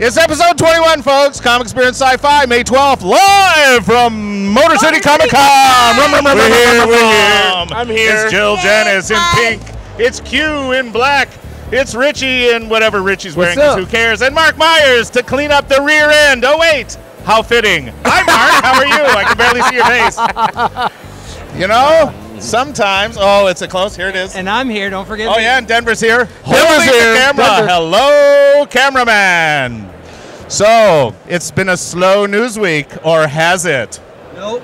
It's episode 21, folks. Comic Experience Sci-Fi, May 12th, live from Motor City ComicCon. We're here. I'm here. It's Jill Janice in pink. It's Q in black. It's Richie in whatever Richie's wearing, because who cares? And Marc Myers to clean up the rear end. Oh, wait. How fitting. Hi, Marc. How are you? I can barely see your face. You know, sometimes. Oh, it's a close. Here it is. And I'm here. Don't forget. Oh, yeah, and Denver's here. Denver's here. Camera. Denver. Hello, cameraman. So, it's been a slow news week, or has it? No,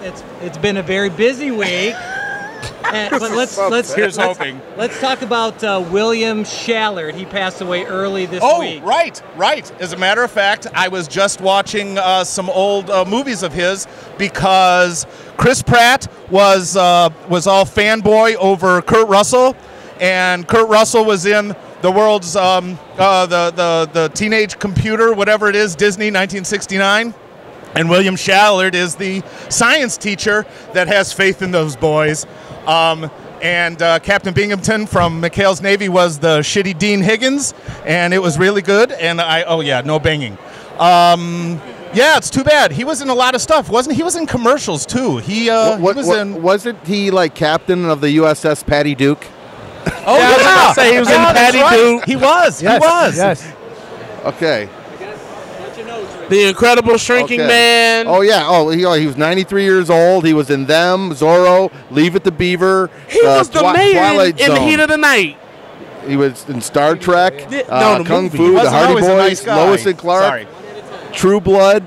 it's been a very busy week. But let's hoping. Let's talk about William Schallert. He passed away early this week. Oh, right. As a matter of fact, I was just watching some old movies of his because Chris Pratt was all fanboy over Kurt Russell, and Kurt Russell was in the world's the Teenage Computer, whatever it is, Disney, 1969. And William Schallert is the science teacher that has faith in those boys. And Captain Binghamton from McHale's Navy was the shitty Dean Higgins, and it was really good. And no banging. Yeah, it's too bad. He was in a lot of stuff, wasn't he? He was in commercials too. Wasn't he like captain of the USS Patty Duke? Oh, yeah, I was going to say he was in Patty Duke. He was. Yes. Okay. The Incredible Shrinking Man. Oh, yeah. He was 93 years old. He was in Them, Zorro, Leave It to Beaver. He was the mayor in the Heat of the Night. He was in Star Trek, Kung movie. Fu, The Hardy Boys, nice Lois and Clark, True Blood.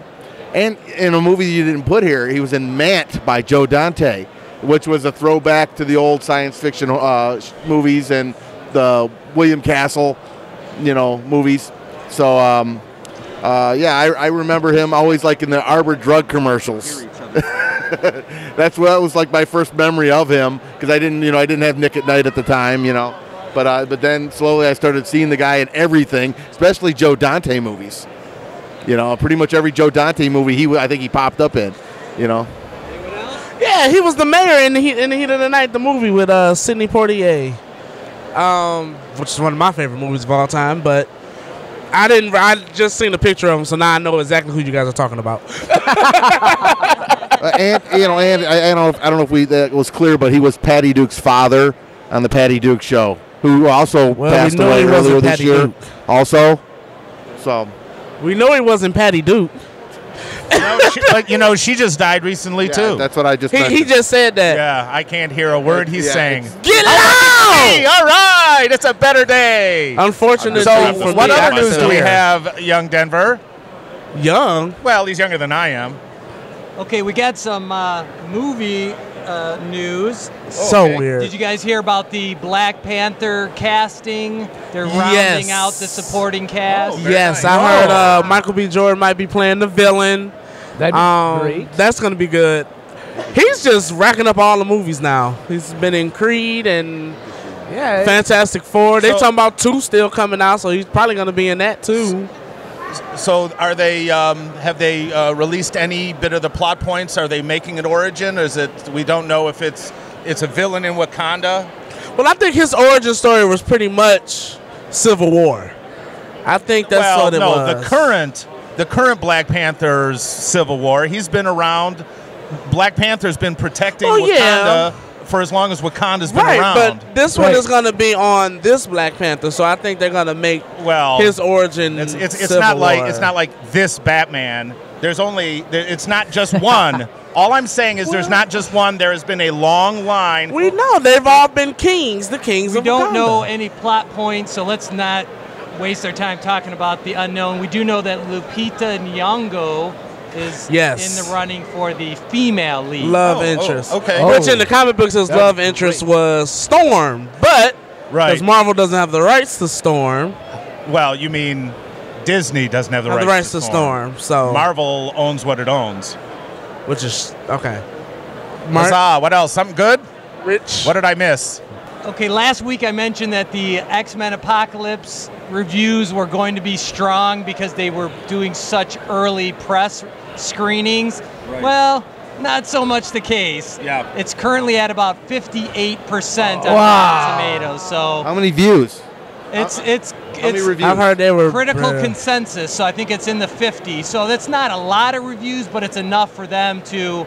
And in a movie you didn't put here, he was in Mant by Joe Dante, which was a throwback to the old science fiction movies and the William Castle, movies. So, I remember him always like in the Arbor drug commercials. That's what was like my first memory of him, because I didn't have Nick at Night at the time, But then slowly I started seeing the guy in everything, especially Joe Dante movies. Pretty much every Joe Dante movie I think he popped up in. Yeah, he was the mayor in the Heat of the Night, the movie with Sidney Poitier, which is one of my favorite movies of all time. But I just seen a picture of him, so now I know exactly who you guys are talking about. I don't know if that was clear, but he was Patty Duke's father on the Patty Duke Show, who also passed away earlier this year. Duke. Also, so we know he wasn't Patty Duke. She just died recently too. That's what I just. He just said that. Yeah, I can't hear a word he's saying. Get out! All right, it's a better day. Unfortunately, so what other news do we have, young Denver? Young? Well, he's younger than I am. Okay, we got some movie news. So weird. Did you guys hear about the Black Panther casting? They're rounding out the supporting cast. Yes, I heard Michael B. Jordan might be playing the villain. That'd be great. That's going to be good. He's just racking up all the movies now. He's been in Creed and Fantastic Four. They're talking about 2 still coming out, so he's probably going to be in that too. So are they? Have they released any bit of the plot points? Are they making an origin? Or is it? We don't know if it's a villain in Wakanda. Well, I think his origin story was pretty much Civil War. I think that's what it was. The current Black Panther's Civil War. He's been around. Black Panther's been protecting Wakanda for as long as Wakanda's been around. But this one is going to be on this Black Panther, so I think they're going to make his origin. It's not like this Batman. It's not just one. All I'm saying is there's not just one. There has been a long line. We know they've all been kings, the kings of Wakanda. We don't know any plot points, so let's not waste our time talking about the unknown. We do know that Lupita Nyong'o is in the running for the female lead. Love interest. Okay. Which in the comic books, his love interest was Storm, but because Marvel doesn't have the rights to Storm. Well, you mean Disney doesn't have the rights to Storm. So Marvel owns what it owns. Which is okay. Marc? What else? Something good? Rich? What did I miss? Okay, last week I mentioned that the X-Men Apocalypse reviews were going to be strong because they were doing such early press screenings. Right. Well, not so much the case. Yeah. It's currently at about 58% on Rotten Tomatoes. So how many views? I've heard they were critical consensus, so I think it's in the 50s. So that's not a lot of reviews, but it's enough for them to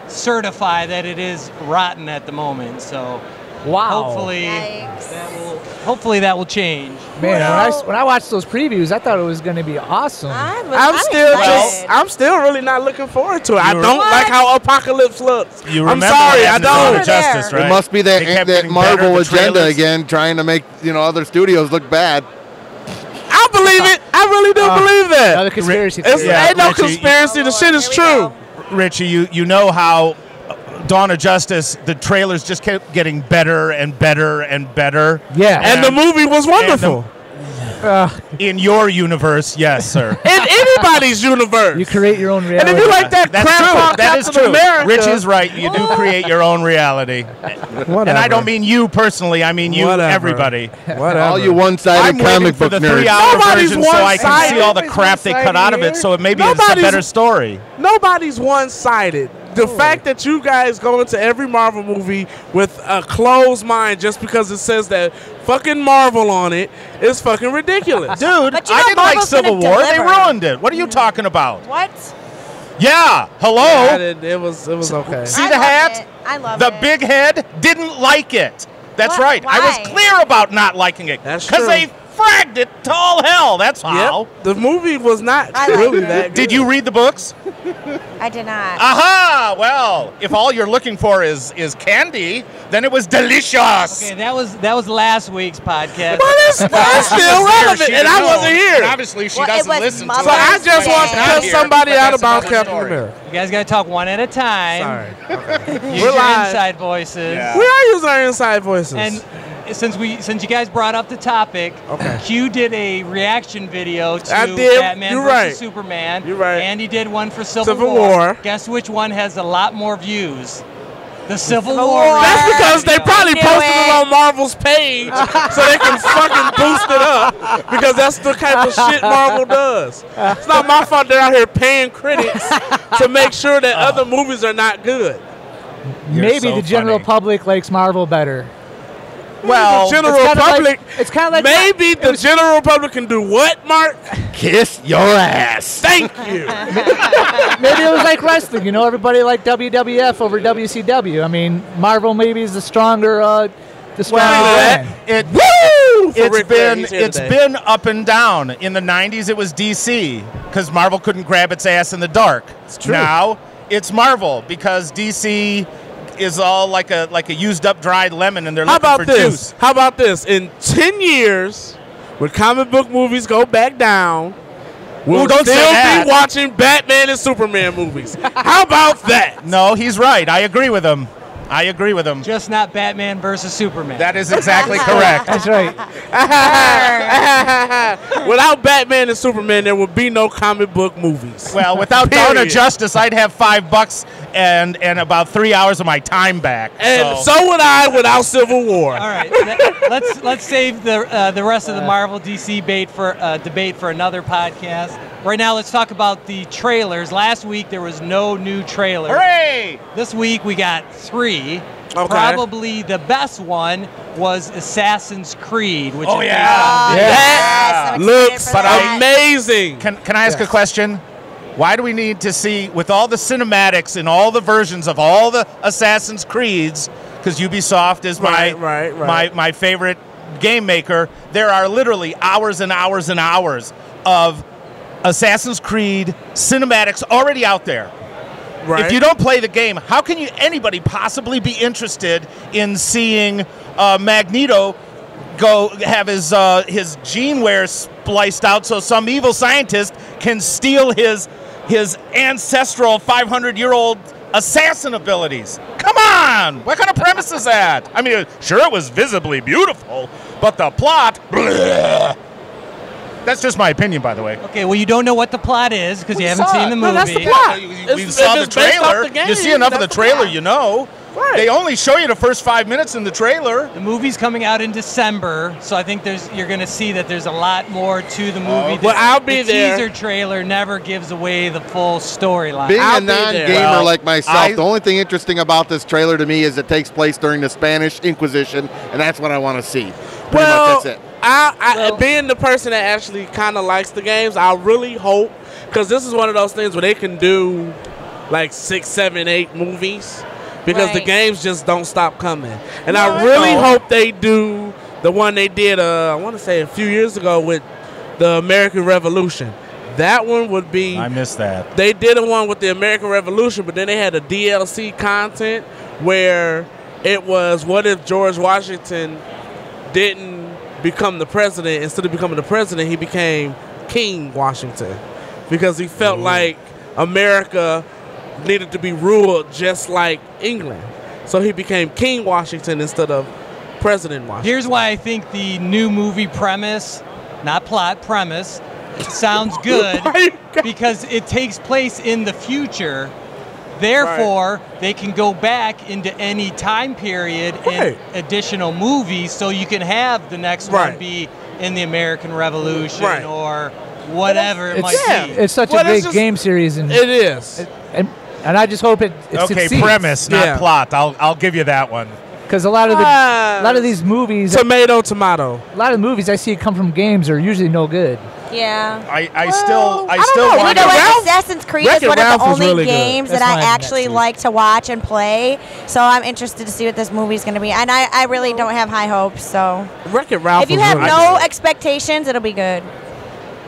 certify that it is rotten at the moment. So hopefully that will change. Man, when I watched those previews, I thought it was going to be awesome. I'm still really not looking forward to it. I don't like how Apocalypse looks. I'm sorry, I don't. Justice, right? It must be that Marvel agenda again, trying to make other studios look bad. I believe it. I really do believe that. Another conspiracy. Ain't no conspiracy. The shit is true. Richie, you know how Dawn of Justice, the trailers just kept getting better and better and better. Yeah. And the movie was wonderful. In your universe, yes, sir. In anybody's universe. You create your own reality. And if you like that crap, that is true. America, Rich is right. You do create your own reality. And I don't mean you personally. I mean you, everybody. Whatever. All you one-sided comic book nerds. I'm waiting for the 3-hour version so I can see all the crap they cut out of it, so maybe it's a better story. Nobody's one-sided. The fact that you guys go into every Marvel movie with a closed mind just because it says that fucking Marvel on it is fucking ridiculous. Dude, I didn't like Civil War. They ruined it. What are you talking about? What? Yeah, hello. Yeah, it was okay. See the hat? I love it. The big head didn't like it. That's right. Why? I was clear about not liking it. That's true. Because they fragged it to all hell. That's how. Yep. The movie was not really that good. Did you read the books? I did not. Aha! Well, if all you're looking for is candy, then it was delicious. Okay, that was last week's podcast. But it's still relevant, and I wasn't here. And obviously, she doesn't listen to it. So I just want to cut somebody out about Captain America. You guys got to talk one at a time. Sorry. Okay. Use your inside voices. Yeah. We are using our inside voices. And since you guys brought up the topic, Q did a reaction video to Batman vs. Superman. You're right. Andy did one for Civil War. Guess which one has a lot more views? The Civil War. That's because they probably posted it on Marvel's page so they can fucking boost it up, because that's the kind of shit Marvel does. It's not my fault they're out here paying critics to make sure that other movies are not good. Maybe the general public likes Marvel better. Well, the general public. It's kind of like maybe the general public can do what, Mark? Kiss your ass. Thank you. Maybe it was like wrestling. Everybody liked WWF over WCW. I mean, Marvel maybe is the stronger brand. It's been up and down. In the 90s, it was DC because Marvel couldn't grab its ass in the dark. It's true. Now it's Marvel because DC is all like a used up dried lemon, and they're looking for juice. How about this? In 10 years, when comic book movies go back down, we'll still be watching Batman and Superman movies. How about that? No, he's right. I agree with him. Just not Batman versus Superman. That is exactly correct. That's right. Without Batman and Superman, there would be no comic book movies. Well, without Dawn of Justice, I'd have $5 and about 3 hours of my time back. And so would I without Civil War. All right, let's save the rest of the Marvel DC debate for another podcast. Right now, let's talk about the trailers. Last week, there was no new trailer. Hooray! This week, we got 3. Okay. Probably the best one was Assassin's Creed, which that looks amazing. Can I ask a question? Why do we need to see, with all the cinematics and all the versions of all the Assassin's Creeds, because Ubisoft is my favorite game maker, there are literally hours and hours and hours of Assassin's Creed cinematics already out there. Right. If you don't play the game, how can anybody possibly be interested in seeing Magneto go have his gene wear spliced out so some evil scientist can steal his ancestral 500-year-old assassin abilities? Come on! What kind of premise is that? I mean, sure, it was visibly beautiful, but the plot... Bleh. That's just my opinion, by the way. Okay, well, you don't know what the plot is because you haven't seen the movie. No, that's the plot. We saw the trailer. You see enough of the trailer, you know. Right. They only show you the first 5 minutes in the trailer. The movie's coming out in December, so I think you're going to see that there's a lot more to the movie. Well, I'll be there. The teaser trailer never gives away the full storyline. Being a non-gamer like myself, the only thing interesting about this trailer to me is it takes place during the Spanish Inquisition, and that's what I want to see. Pretty much that's it. being the person that actually kind of likes the games, I really hope, because this is one of those things where they can do like 6, 7, 8 movies, because the games just don't stop coming. And I really hope they do the one they did, I want to say a few years ago with the American Revolution. That one would be... I missed that. They did one with the American Revolution, but then they had a DLC content where it was, what if George Washington didn't become the president? Instead of becoming the president, he became King Washington, because he felt like America needed to be ruled just like England. So he became King Washington instead of President Washington. Here's why I think the new movie premise, not plot, premise, sounds good, because it takes place in the future. Therefore, they can go back into any time period in additional movies, so you can have the next one be in the American Revolution or whatever it might be. It's such a big game series. And it is. And I just hope it succeeds. Premise, not plot. I'll give you that one. Because a lot of these movies, tomato. A lot of the movies I see come from games are usually no good. Yeah. I still want to. Assassin's Creed is one of the only games that I actually like to watch and play. So I'm interested to see what this movie is going to be. And I really don't have high hopes. So Wreck-It Ralph. If you have no expectations, it'll be good.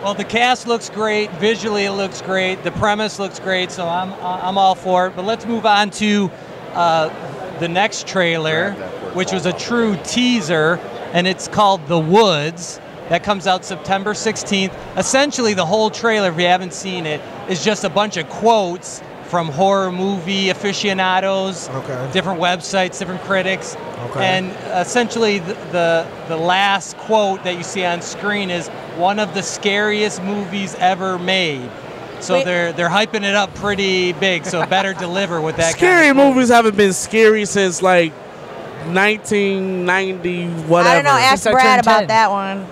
Well, the cast looks great. Visually, it looks great. The premise looks great. So I'm all for it. But let's move on to the next trailer, which was a true teaser, and it's called The Woods. That comes out September 16th. Essentially, the whole trailer, if you haven't seen it, is just a bunch of quotes from horror movie aficionados, different websites, different critics. And essentially, the last quote that you see on screen is one of the scariest movies ever made. So they're hyping it up pretty big, so better deliver with that scary kind of movies haven't been scary since like 1990 whatever. I don't know, ask Brad about that one.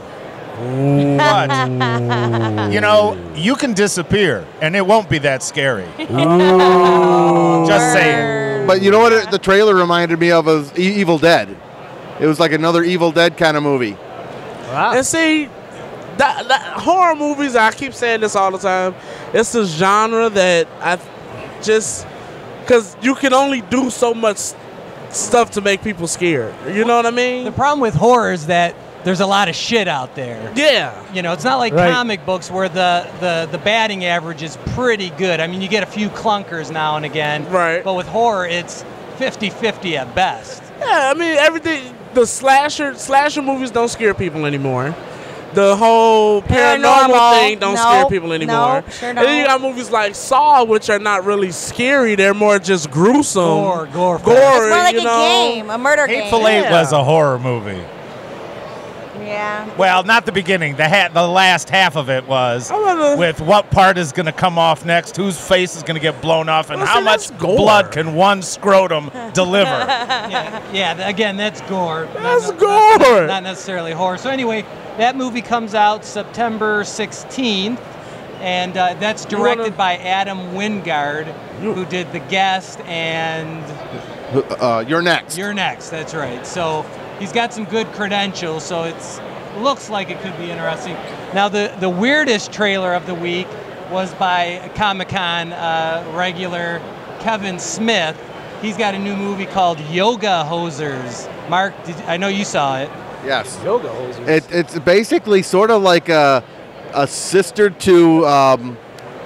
But, you know, you can disappear, and it won't be that scary. Just saying. But you know what the trailer reminded me of was Evil Dead. It was like another Evil Dead kind of movie. Wow. And see, that horror movies, I keep saying this all the time, it's a genre that I just, because you can only do so much stuff to make people scared. You know what I mean? The problem with horror is that there's a lot of shit out there. Yeah. You know, it's not like comic books where the batting average is pretty good. I mean, you get a few clunkers now and again. Right. But with horror, it's 50-50 at best. Yeah, I mean, everything, the slasher movies don't scare people anymore. The whole paranormal thing don't scare people anymore. Sure and then you got movies like Saw, which are not really scary. They're more just gruesome. Gore. It's more like a game, a murder game. Hateful Eight was a horror movie. Yeah. Well, not the beginning. The last half of it was with what part is going to come off next, whose face is going to get blown off, and how much blood can one scrotum deliver. Yeah, again, that's gore. That's gore. Not necessarily horror. So anyway, that movie comes out September 16th, and that's directed by Adam Wingard, who did The Guest and... You're Next. You're Next, that's right. So he's got some good credentials, so it looks like it could be interesting. Now, the weirdest trailer of the week was by ComicCon regular Kevin Smith. He's got a new movie called Yoga Hosers. Mark, I know you saw it. Yes. Yoga Hosers. It's basically sort of like a sister to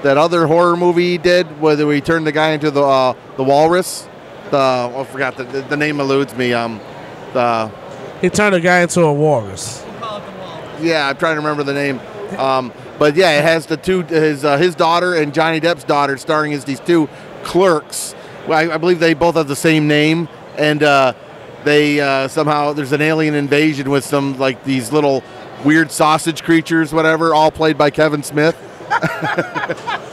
that other horror movie he did, where we turned the guy into the walrus. I forgot the name eludes me. He turned a guy into a walrus. Yeah, I'm trying to remember the name. But yeah, it has the two his daughter and Johnny Depp's daughter starring as these two clerks. Well, I believe they both have the same name, and they somehow there's an alien invasion with some like these little weird sausage creatures, whatever, all played by Kevin Smith.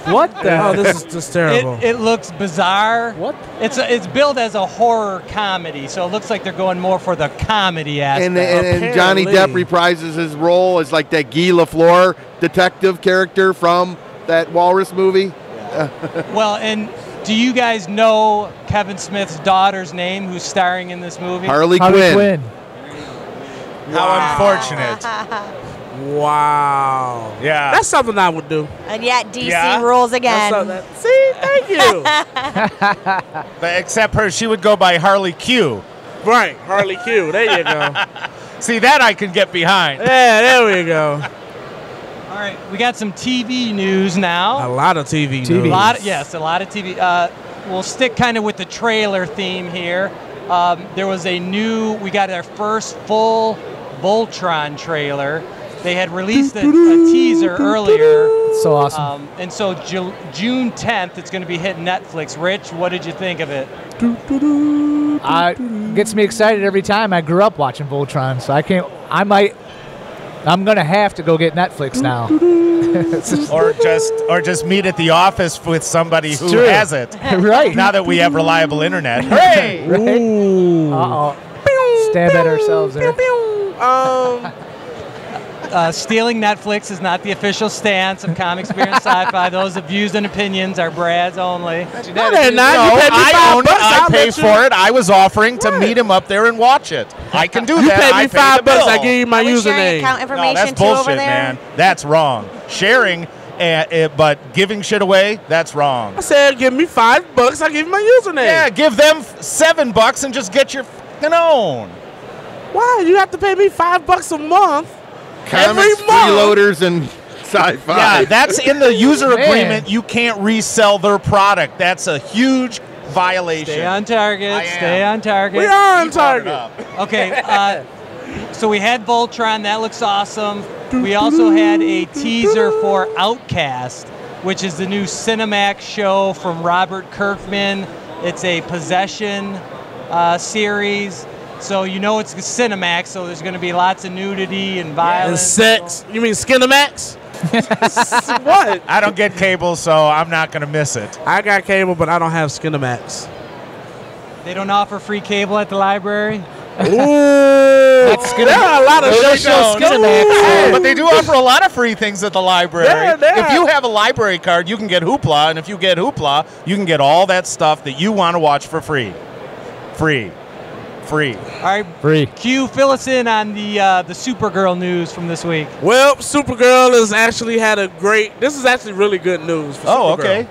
What the hell? Oh, this is just terrible. It looks bizarre. What? It's billed as a horror comedy, so it looks like they're going more for the comedy aspect. And Johnny Depp reprises his role as like that Guy Lafleur detective character from that Walrus movie. Well, and do you guys know Kevin Smith's daughter's name who's starring in this movie? Harley Quinn. How unfortunate. Wow. Yeah. That's something I would do. And yet DC rules again. See, thank you. But except she would go by Harley Q. Right, Harley Q. There you go. See, that I can get behind. Yeah, there we go. All right, we got some TV news now. A lot of TV news. A lot of TV. We'll stick kind of with the trailer theme here. There was we got our first full Voltron trailer. They had released a teaser earlier. So awesome. And so June 10th, it's going to be hitting Netflix. Rich, what did you think of it? Gets me excited every time. I grew up watching Voltron, so I'm gonna have to go get Netflix now. or just meet at the office with somebody who has it. Right. Now that we have reliable internet. Hooray! Right? Uh-oh. Stab at ourselves there. Stealing Netflix is not the official stance of Comics Beer and Sci-Fi. Those views and opinions are Brad's only. No, they're not. I own it. I pay for it. I was offering to meet him up there and watch it. I can do that. You pay me $5. I give you my username. Account information that's too bullshit, over there? man. That's wrong. Sharing, but giving shit away, that's wrong. I said, give me $5. I'll give you my username. Yeah, give them $7 and just get your f***ing own. Why? You have to pay me $5 a month. Comics, freeloaders, and sci-fi. Yeah, that's in the user agreement. You can't resell their product. That's a huge violation. Stay on target. Stay on target. We are on target. Okay, so we had Voltron. That looks awesome. We also had a teaser for Outcast, which is the new Cinemax show from Robert Kirkman. It's a possession series. So you know it's Cinemax, so there's going to be lots of nudity and violence. And sex. You mean Skinemax? What? I don't get cable, so I'm not going to miss it. I got cable, but I don't have Skinemax. They don't offer free cable at the library? Ooh. There are a lot of Skinemax. But they do offer a lot of free things at the library. If you have a library card, you can get Hoopla, and if you get Hoopla, you can get all that stuff that you want to watch for free. Free. All right, free. Q, fill us in on the Supergirl news from this week. Well, Supergirl has actually had a great. This is actually really good news for Supergirl. Okay.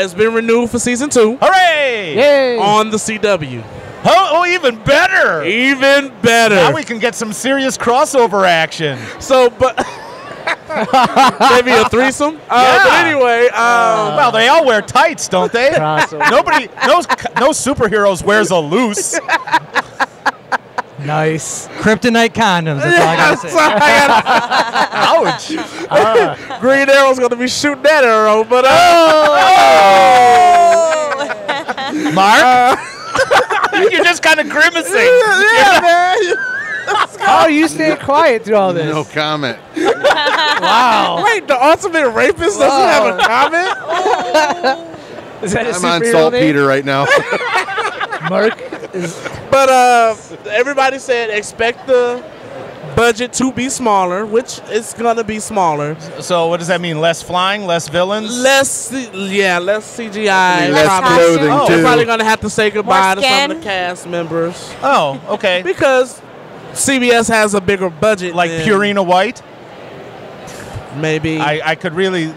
It's been renewed for season 2. Hooray! Yay! On the CW. Oh, even better! Even better. Now we can get some serious crossover action. So, but. Maybe a threesome. But anyway, well, they all wear tights, don't they? Nobody, no superheroes wears a loose. Nice. Kryptonite condoms. That's all I gotta say. Ouch. Green Arrow's gonna be shooting that arrow, but Mark, you're just kind of grimacing. Yeah, man. Oh, you stayed quiet through all this. No comment. Wow. Wait, the ultimate rapist doesn't have a comment? Is that I'm on saltpeter right now. Marc? But everybody said expect the budget to be smaller, which it's going to be smaller. So what does that mean? Less flying, less villains? Less CGI. Less clothing, too. They're probably going to have to say goodbye to some of the cast members. Oh, okay. Because CBS has a bigger budget. Like Purina White? Maybe. I could really...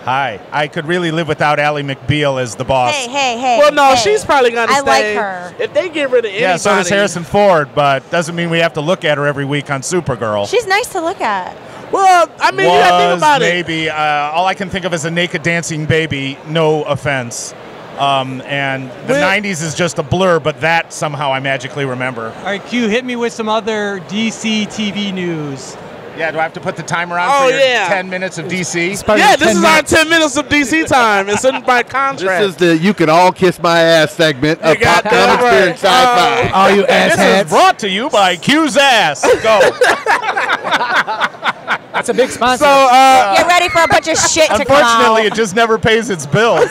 I could really live without Ally McBeal as the boss. Hey. Well, no, she's probably going to stay. I like her. If they get rid of anybody. Yeah, so does Harrison Ford, but doesn't mean we have to look at her every week on Supergirl. She's nice to look at. Well, I mean, you gotta think about maybe, all I can think of is a naked dancing baby, no offense. And the 90s is just a blur, but that somehow I magically remember. All right, Q, hit me with some other DC TV news. Yeah, do I have to put the timer on for your 10 minutes of DC? Yeah, this is our 10 minutes of DC time. It's in my contract. This is the You Can All Kiss My Ass segment of Pop Comics Beer and Sci-Fi. Oh, you assheads. This is brought to you by Q's Ass. Go. That's a big sponsor. So, Get ready for a bunch of shit to come out. Unfortunately, it just never pays its bills.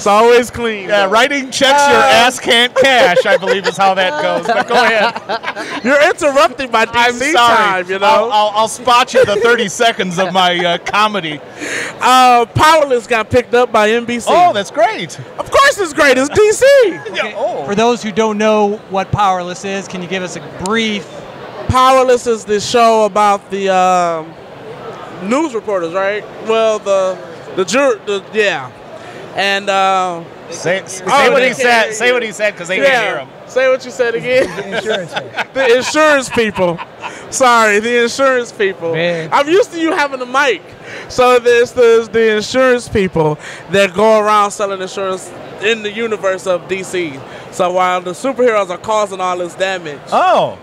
It's always clean. Yeah, writing checks your ass can't cash, I believe is how that goes. But go ahead. You're interrupting my DC I'm sorry. time, you know. I'll spot you the 30 seconds of my comedy. Powerless got picked up by NBC. Oh, that's great. Of course it's great. It's DC. Okay. For those who don't know what Powerless is, can you give us a brief? Powerless is the show about the news reporters, right? Well, yeah. And say what he said. Say what he said, because they can't hear him. Say what you said again. The insurance people. Sorry, the insurance people. Man. I'm used to you having a mic. So there's the insurance people that go around selling insurance in the universe of DC. So while the superheroes are causing all this damage,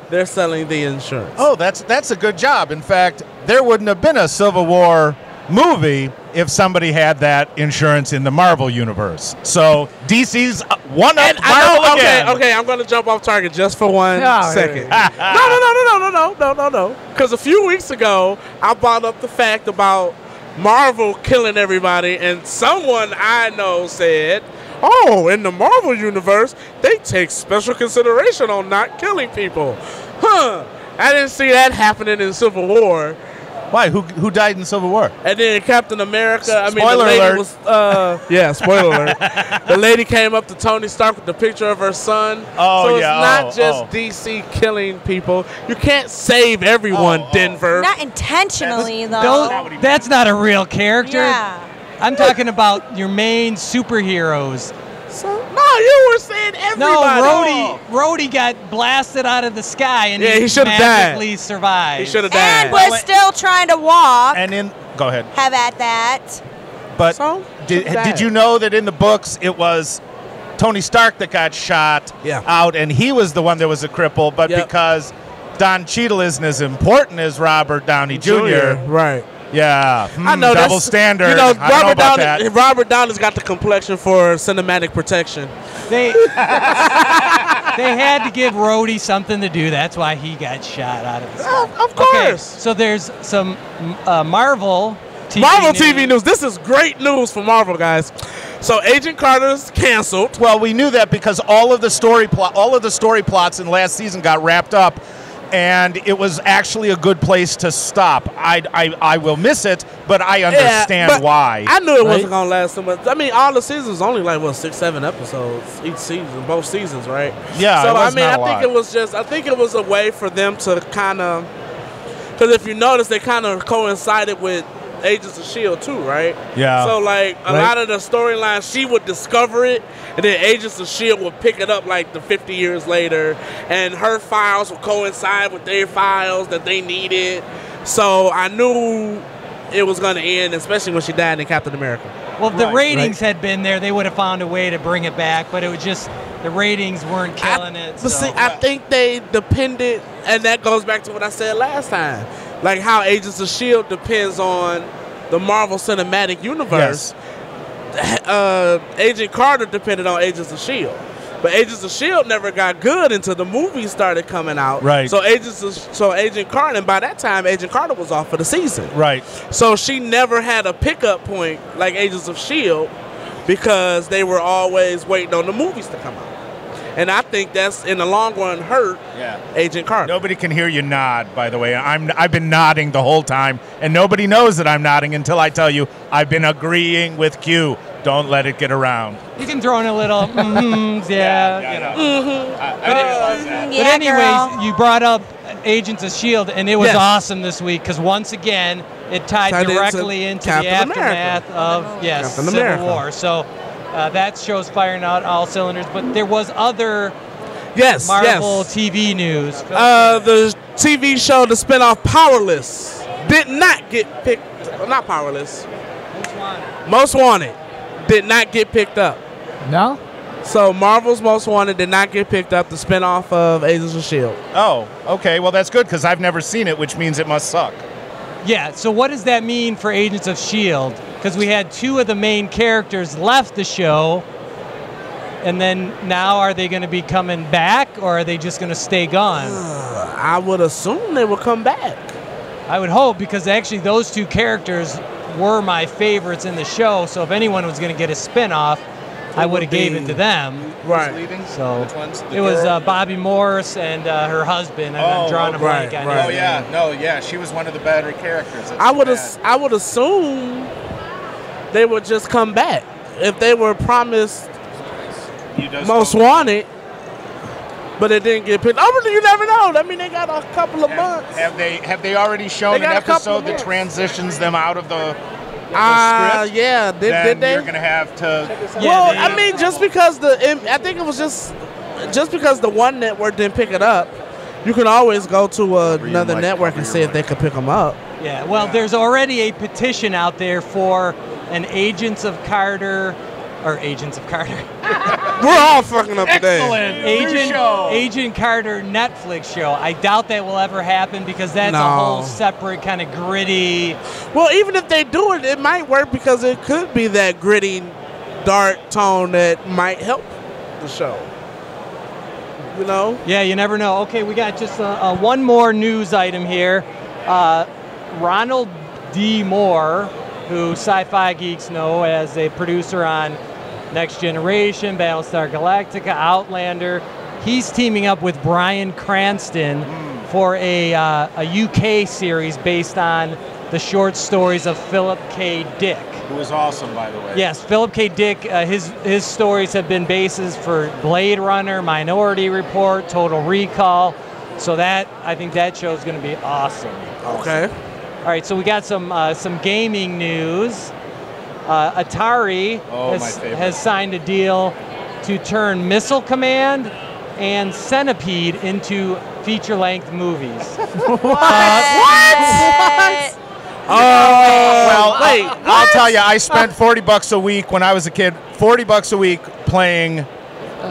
they're selling the insurance. Oh, that's a good job. In fact, there wouldn't have been a Civil War movie if somebody had that insurance in the Marvel universe. So DC's one up Marvel again. Okay, I'm going to jump off target just for one second. No. Because a few weeks ago, I brought up the fact about Marvel killing everybody, and someone I know said, oh, in the Marvel universe, they take special consideration on not killing people. I didn't see that happening in Civil War. Why? Who died in Civil War? And then Captain America. Spoiler alert. Spoiler alert. The lady came up to Tony Stark with the picture of her son. Oh, so yeah. it's not just DC killing people. You can't save everyone, Denver. Not intentionally, though. That's not a real character. Yeah. I'm talking about your main superheroes. No, you were saying everybody. No, Rhodey got blasted out of the sky and he should have magically survived. He should have died. And was still trying to walk. And go ahead. Have at that. But did you know that in the books it was Tony Stark that got shot out, and he was the one that was a cripple, but because Don Cheadle isn't as important as Robert Downey Jr. Right. Yeah, I know double standard. You know, Robert Downey's got the complexion for cinematic protection. They had to give Rhodey something to do. That's why he got shot out of the sky. Of course. Okay, so there's some Marvel TV news. This is great news for Marvel, guys. So Agent Carter's canceled. Well, we knew that because all of the story plots in last season got wrapped up. And it was actually a good place to stop. I will miss it, but I understand why. I knew it wasn't going to last so much. I mean, all the seasons only like 6-7 episodes each season, both seasons, right? Yeah. So I think it was a way for them to kind of, because if you notice, they kind of coincided with Agents of S.H.I.E.L.D. too, right? Yeah. So like a lot of the storylines, she would discover it, and then Agents of S.H.I.E.L.D. would pick it up like the 50 years later, and her files would coincide with their files that they needed. So I knew it was going to end, especially when she died in Captain America. Well, if the ratings had been there, they would have found a way to bring it back, but it was just the ratings weren't killing it. But see, I think they depended, and that goes back to what I said last time, like how Agents of S.H.I.E.L.D. depends on the Marvel Cinematic Universe. Agent Carter depended on Agents of S.H.I.E.L.D. But Agents of S.H.I.E.L.D. never got good until the movies started coming out. Right. So Agent Carter, and by that time, Agent Carter was off for the season. Right. So she never had a pickup point like Agents of S.H.I.E.L.D. because they were always waiting on the movies to come out. And I think that's, in the long run, hurt Agent Carter. Nobody can hear you nod, by the way. I've been nodding the whole time, and nobody knows that I'm nodding until I tell you I've been agreeing with Q. Don't let it get around. You can throw in a little, you know. But anyways, you brought up Agents of S.H.I.E.L.D., and it was awesome this week because, once again, it tied directly into the aftermath of Civil War. So that show's firing out all cylinders. But there was other Marvel TV news. The TV show, the spinoff Powerless, did not get picked. Not Powerless. Most Wanted did not get picked up. No? So Marvel's Most Wanted did not get picked up, the spinoff of Agents of S.H.I.E.L.D. Oh, okay. Well, that's good because I've never seen it, which means it must suck. Yeah, so what does that mean for Agents of S.H.I.E.L.D.? Because we had two of the main characters left the show, and then now are they going to be coming back, or are they just going to stay gone? I would assume they will come back. I would hope, because actually those two characters were my favorites in the show, so if anyone was going to get a spinoff, I would have gave it to them. Right. So Which ones? it was Bobby Morse and her husband. I'm drawing a blank on his name. No, yeah, she was one of the better characters. I would assume they would just come back if they were promised most wanted, but it didn't get picked. Oh, you never know. I mean, they got a couple of months. Have they already shown an episode that transitions them out of the script? Yeah. Did they? You're gonna have to. Well, I mean, just because I think it was just because the one network didn't pick it up, you can always go to another network and see if they could pick them up. Yeah. Well, there's already a petition out there for an Agents of Carter. We're all fucking up today. Excellent. Agent Carter Netflix show. I doubt that will ever happen because that's a whole separate kind of gritty. Well, even if they do it, it might work because it could be that gritty, dark tone that might help the show. You know? Yeah, you never know. Okay, we got just one more news item here. Ronald D. Moore, who Sci-Fi geeks know as a producer on Next Generation, Battlestar Galactica, Outlander. He's teaming up with Bryan Cranston for a UK series based on the short stories of Philip K. Dick. Who is awesome, by the way. Yes, Philip K. Dick, his stories have been bases for Blade Runner, Minority Report, Total Recall. So I think that show is going to be awesome. Okay. All right, so we got some gaming news. Atari has signed a deal to turn Missile Command and Centipede into feature-length movies. What? Well, wait. I'll tell you, I spent $40 a week when I was a kid. $40 a week playing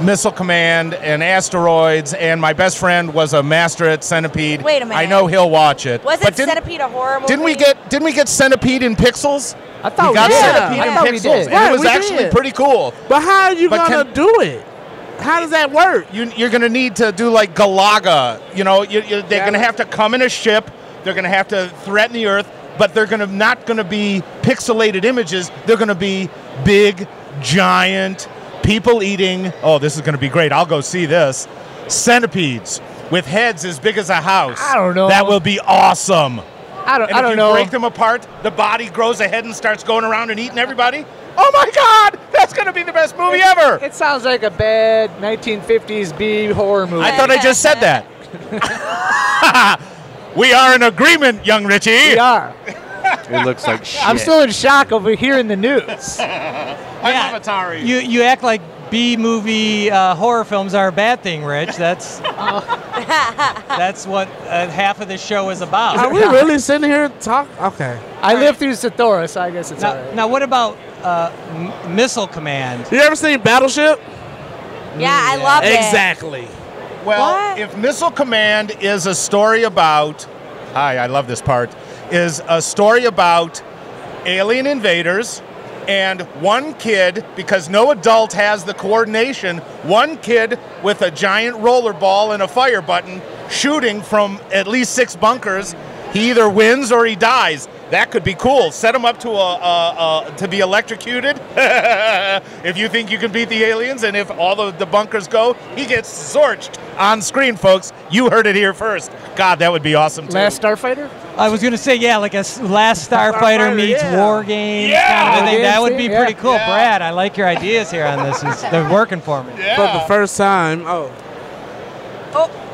Missile Command and Asteroids, and my best friend was a master at Centipede. Wait a minute. I know he'll watch it. Wasn't Centipede a horror movie? Didn't we get Centipede in pixels? I thought we got Centipede I in thought pixels, we did. and it was actually pretty cool. But how are you gonna do it? How does that work? You're gonna need to do like Galaga. You know, they're gonna have to come in a ship. They're gonna have to threaten the Earth, but they're not gonna be pixelated images. They're gonna be big, giant, people eating. Oh, this is gonna be great. I'll go see this. Centipedes with heads as big as a house. I don't know. That will be awesome. I don't if you know. break them apart, the body grows ahead and starts going around and eating everybody. Oh my God, that's going to be the best movie ever. It sounds like a bad 1950s B horror movie. I thought I just said that. We are in agreement, young Richie. We are. It looks like shit. I'm still in shock over here in the news. I love Atari. You act like B-movie horror films are a bad thing, Rich. That's what half of the show is about. Are we really sitting here talk? Okay. I lived through Satora, so I guess it's all right. Now, what about Missile Command? You ever seen Battleship? Yeah, I love it. Exactly. Well, if Missile Command is a story about, I love this part, is a story about alien invaders and one kid, because no adult has the coordination, one kid with a giant roller ball and a fire button shooting from at least 6 bunkers, he either wins or he dies. That could be cool. Set him up to be electrocuted. If you think you can beat the aliens, and if all the bunkers go, he gets zorched on screen, folks. You heard it here first. God, that would be awesome too. Last Starfighter? I was going to say, yeah, like a Last Starfighter meets War Games kind of thing. That would be pretty cool. Yeah. Brad, I like your ideas here on this. They're working for me. Yeah. For the first time.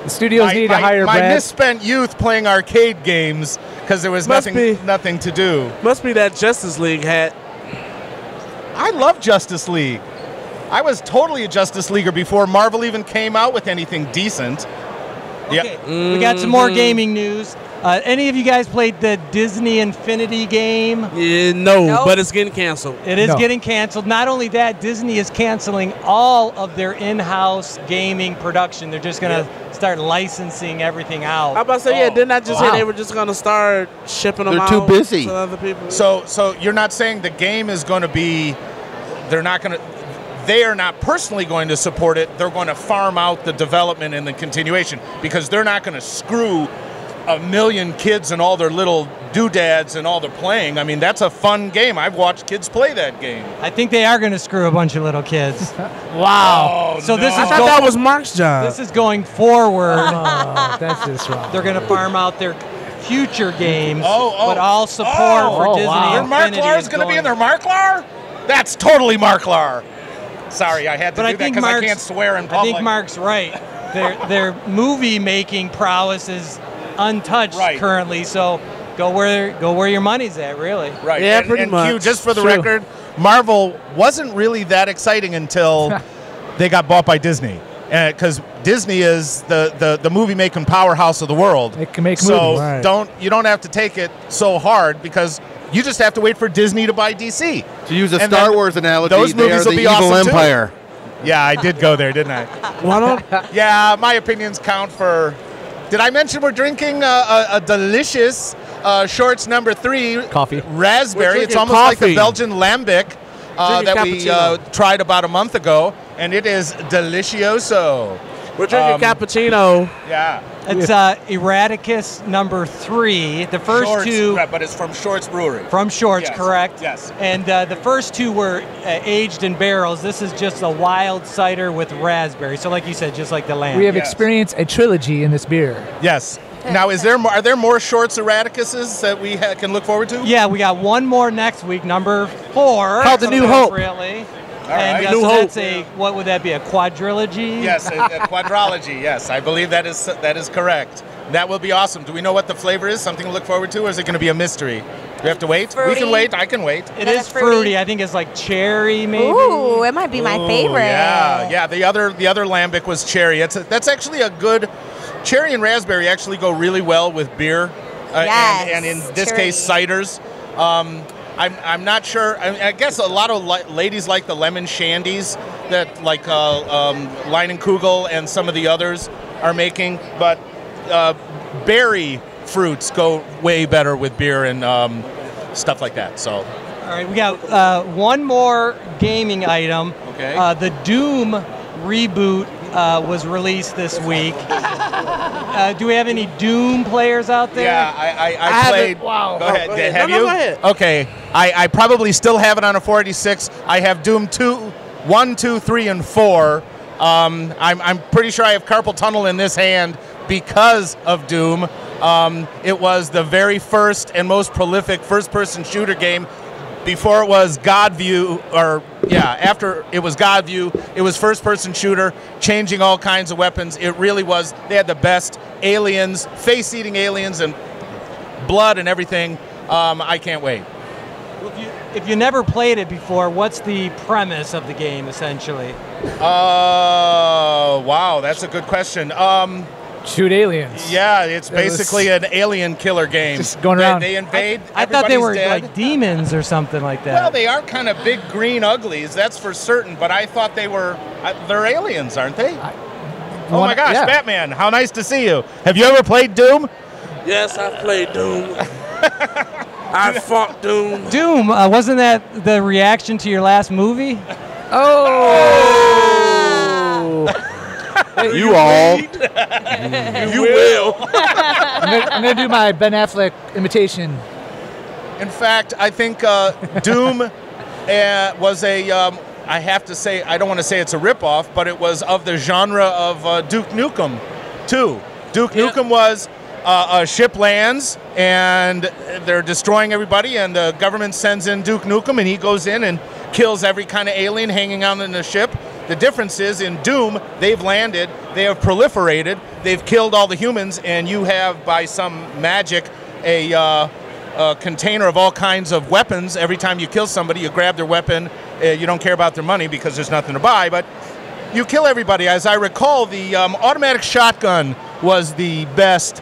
The studios need to hire my Brad. misspent youth playing arcade games because there was nothing to do. Must be that Justice League hat. I love Justice League. I was totally a Justice Leaguer before Marvel even came out with anything decent. Okay, we got some more gaming news. Any of you guys played the Disney Infinity game? No, but it's getting canceled. It is getting canceled. Not only that, Disney is canceling all of their in-house gaming production. They're just going to start licensing everything out. I was about to say, didn't I just say they were just going to start shipping them out? They're too busy. To other people? So you're not saying the game is going to be, they are not personally going to support it. They're going to farm out the development and the continuation because they're not going to screw a million kids and all their little doodads and all they're playing. I mean, that's a fun game. I've watched kids play that game. I think they are going to screw a bunch of little kids. Wow. Oh, so no. this is I thought that was Marc's job. This is going forward. Oh, that's just wrong. They're going to farm out their future games, Oh, but all support for Disney wow. Their Infinity Marklar is is going to be in their Marklar? That's totally Marklar. Sorry, I had to do that because I can't swear in public. I think Marc's right. Their movie making prowess is untouched currently, so go where your money's at, really. Right. Yeah, and, pretty and much. Q, just for the True. record, Marvel wasn't really that exciting until they got bought by Disney. Because Disney is the movie making powerhouse of the world. It can make so movies. Right. you don't have to take it so hard because you just have to wait for Disney to buy DC. To use a And Star then Wars analogy, those they movies are will the be evil awesome, too. empire. Yeah, I did go there, didn't I? Why don't? Yeah, my opinions count for. Did I mention we're drinking a delicious Shorts number 3 Coffee. raspberry? We're It's drinking almost like the coffee. Belgian lambic that we cappuccino. tried about a month ago, and it is delicioso. We're drinking cappuccino. Yeah. It's Erraticus number 3. The first Shorts, two right, but it's from Shorts Brewery. from Shorts, Yes, correct? yes. And the first two were aged in barrels. This is just a wild cider with raspberry. So, like you said, just like the lamb. We have Yes. experienced a trilogy in this beer. Yes. Now, are there more Shorts Erraticuses that we can look forward to? Yeah, we got one more next week, number 4. Called The New Hope. Really. All right. And New so Hope. that's what would that be, a quadrilogy? Yes, a quadrology. Yes, I believe that is correct. That will be awesome. Do we know what the flavor is? Something to look forward to, or is it going to be a mystery? Do we have to wait? Fruity. We can wait. I can wait. It That is is fruity. fruity. I think it's like cherry, maybe. Ooh, it might be my Ooh, favorite. Yeah. The other lambic was cherry. That's actually a good. Cherry and raspberry actually go really well with beer, Yes, and in this cherry. case ciders. I'm not sure. I guess a lot of ladies like the lemon shandies that like Leinenkugel and some of the others are making, but berry fruits go way better with beer and stuff like that. So. All right, we got one more gaming item. Okay. The Doom reboot was released this week. Do we have any Doom players out there? Yeah, I played. Wow. Go ahead. Go ahead. Have No, you? go ahead. Okay. I probably still have it on a 486. I have Doom 1, 2, 3, and 4. I'm pretty sure I have carpal tunnel in this hand because of Doom. It was the very first and most prolific first-person shooter game. Before it was Godview, after it was Godview, it was first-person shooter, changing all kinds of weapons. It really was. They had the best aliens, face-eating aliens, and blood and everything. I can't wait. If you never played it before, what's the premise of the game, essentially? Wow, that's a good question. Shoot aliens. Yeah, it's basically an alien killer game. Just going around. They invade. I thought they were everybody's dead. like demons or something like that. Well, they are kind of big green uglies, that's for certain. But I thought they're aliens, aren't they? Oh my gosh, yeah. Batman! How nice to see you. Have you ever played Doom? Yes, I played Doom. I fought Doom. Doom, wasn't that the reaction to your last movie? You all. You will. I'm gonna do my Ben Affleck imitation. In fact, I think Doom was a. I have to say, I don't want to say it's a ripoff, but it was of the genre of Duke Nukem 2. Duke Nukem was a ship lands and they're destroying everybody, and the government sends in Duke Nukem, and he goes in and kills every kind of alien hanging out in the ship. The difference is in Doom, they've landed, they have proliferated, they've killed all the humans, and you have, by some magic, a container of all kinds of weapons. Every time you kill somebody, you grab their weapon. You don't care about their money because there's nothing to buy, but you kill everybody. As I recall, the automatic shotgun was the best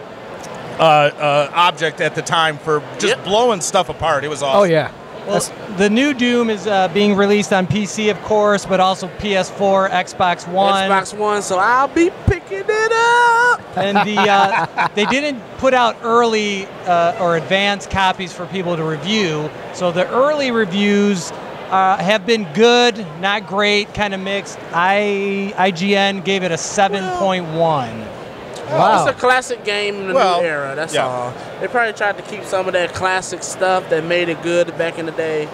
object at the time for just blowing stuff apart. It was awesome. Oh yeah. Well, the new Doom is being released on PC, of course, but also PS4, Xbox One. Xbox One, so I'll be picking it up. And they didn't put out early or advanced copies for people to review. So the early reviews have been good, not great, kind of mixed. IGN gave it a 7.1. Wow. It's a classic game in the new era. That's all. They probably tried to keep some of that classic stuff that made it good back in the day,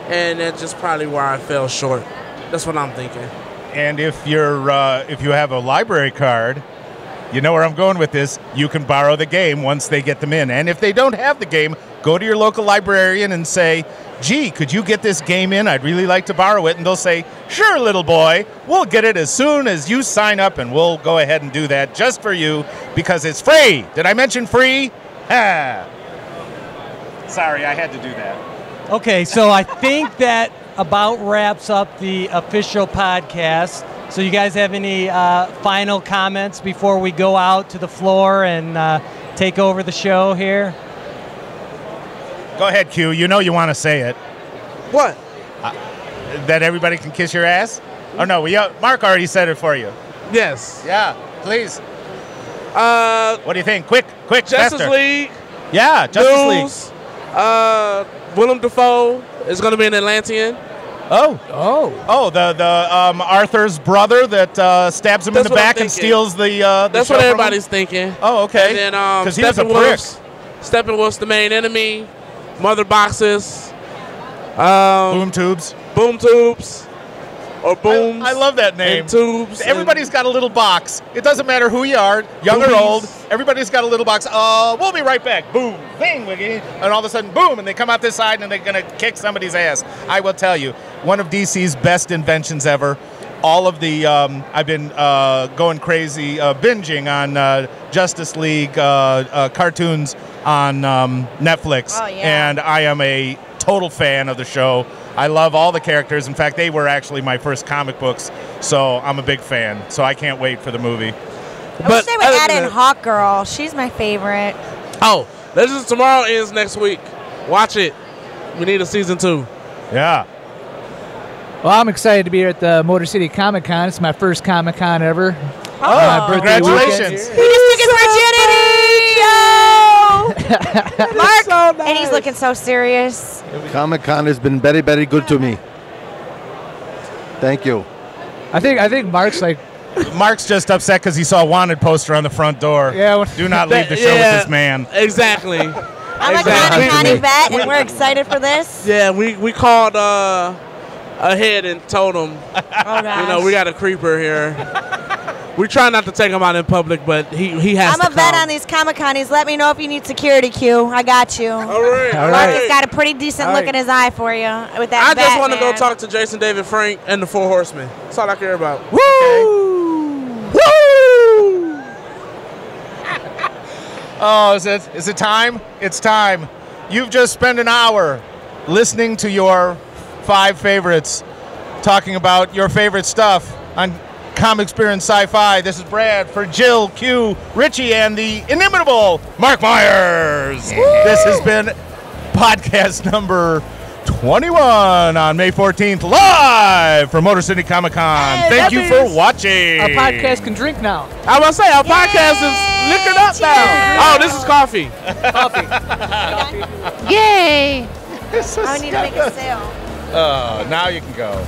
and that's just probably where I fell short. That's what I'm thinking. And if you have a library card, you know where I'm going with this. You can borrow the game once they get them in. And if they don't have the game, go to your local librarian and say, gee, could you get this game in? I'd really like to borrow it. And they'll say, sure, little boy. We'll get it as soon as you sign up, and we'll go ahead and do that just for you because it's free. Did I mention free? Ha. Sorry, I had to do that. Okay, so I think that about wraps up the official podcast. So you guys have any final comments before we go out to the floor and take over the show here? Go ahead, Q. You know you want to say it. What? That everybody can kiss your ass? Oh, no. Marc already said it for you. Yes. Yeah, please. What do you think? Quick, Justice faster. League. Yeah, Justice News. League. Willem Dafoe is going to be an Atlantean. Oh, the Arthur's brother that stabs him in the back and steals the That's what everybody's thinking. Oh, okay. And then because he was a prick. Steppenwolf's the main enemy. Mother boxes. Boom tubes. Or booms. I love that name. And tubes. Everybody's got a little box. It doesn't matter who you are, young or old. Everybody's got a little box. We'll be right back. Boom, bing, wiggy. And all of a sudden, boom, and they come out this side and they're going to kick somebody's ass. I will tell you, one of DC's best inventions ever. All of the, I've been going crazy, binging on Justice League cartoons on Netflix. Oh, yeah. And I am a total fan of the show. I love all the characters. In fact, they were actually my first comic books, so I'm a big fan. So I can't wait for the movie. I wish they would add in Hawk Girl. She's my favorite. Oh, Legends of Tomorrow ends next week. Watch it. We need a season 2. Yeah. Well, I'm excited to be here at the Motor City ComicCon. It's my first ComicCon ever. Oh, congratulations. He just took his virginity! Marc, so nice. And he's looking so serious. Comic-Con has been very, very good to me. Thank you. I think Marc's like... Marc's just upset because he saw a wanted poster on the front door. Yeah. Do not leave the show with this man. Exactly. I'm a Comic-Con vet, and we're excited for this. Yeah, we called ahead and told him, we got a creeper here. We try not to take him out in public, but he has to I'm a vet on these Comic-Conies. Let me know if you need security, Q. I got you. All right. Marc has got a pretty decent look in his eye for you with that I just want to go Batman. talk to Jason David Frank and the Four Horsemen. That's all I care about. Woo! Woo! Oh, is it time? It's time. You've just spent an hour listening to your 5 favorites, talking about your favorite stuff on Comics, Beer, and Sci-Fi. This is Brad for Jill, Q, Richie, and the inimitable Marc Myers. Woo! This has been podcast number 21 on May 14th, live from Motor City Comic-Con. Hey, thank you for watching. Our podcast can drink now. I was going to say, our podcast is liquored up now. Oh, this is coffee. Yay! I need to make a sale. Now you can go.